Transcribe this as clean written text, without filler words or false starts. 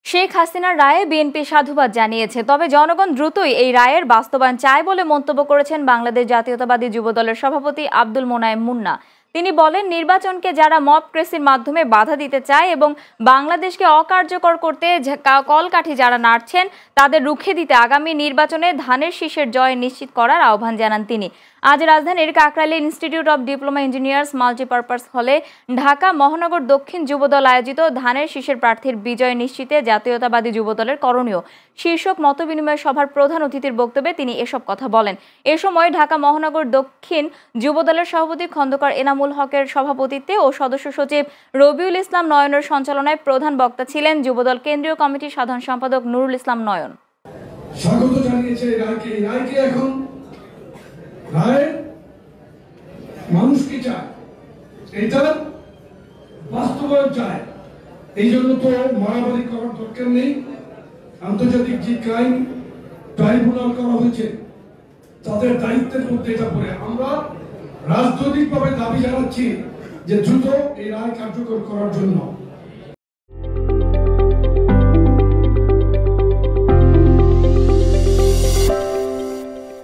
শেখ হাসিনার রায়ে বিএনপি সাধুবাদ জানিয়েছে, তবে জনগণ দ্রুতই এই রায়ের বাস্তবায়ন চায় বলে মন্তব্য করেছেন বাংলাদেশ জাতীয়তাবাদী যুবদলের সভাপতি আব্দুল মোনায়েম মুন্না। তিনি বলেন, নির্বাচনকে যারা মবক্রেসির মাধ্যমে বাধা দিতে চায় এবং বাংলাদেশকে অকার্যকর করতে কলকাঠি যারা নাড়ছেন তাদের রুখে দিতে আগামী নির্বাচনে ধানের শীষের জয় নিশ্চিত করার আহ্বান জানান তিনি। আজ রাজধানীর কাকরাইলে institute of diploma engineers multipurpose হলে ঢাকা মহানগর দক্ষিণ যুবদল আয়োজিত ধানের শীষের প্রার্থীর বিজয় নিশ্চিতে জাতীয়তাবাদী যুবদলের করণীয় শীর্ষক মতবিনিময় সভার প্রধান অতিথির বক্তব্যে তিনি এসব কথা বলেন। এ সময় ঢাকা মহানগর দক্ষিণ যুবদলের সভাপতি খন্দকার এনামুল হকের সভাপতিত্বে ও সদস্য সচিব রবিউল ইসলাম নয়নের সঞ্চালনায় প্রধান বক্তা ছিলেন যুবদল কেন্দ্রীয় কমিটির সাধারণ সম্পাদক নুরুল ইসলাম নয়ন। স্বাগত জানিয়েছে রায়কে এখন রায় মানুষ কি চায়, এটা বাস্তবায়ন চায়। এই জন্য তো মারামারি করার দরকার নেই। আন্তর্জাতিক যে ক্রাইম ট্রাইব্যুনাল করা হয়েছে তাদের দায়িত্বের মধ্যে এটা পড়ে। আমরা রাজনৈতিকভাবে দাবি জানাচ্ছি যে দ্রুত এই রায় কার্যকর করার জন্য।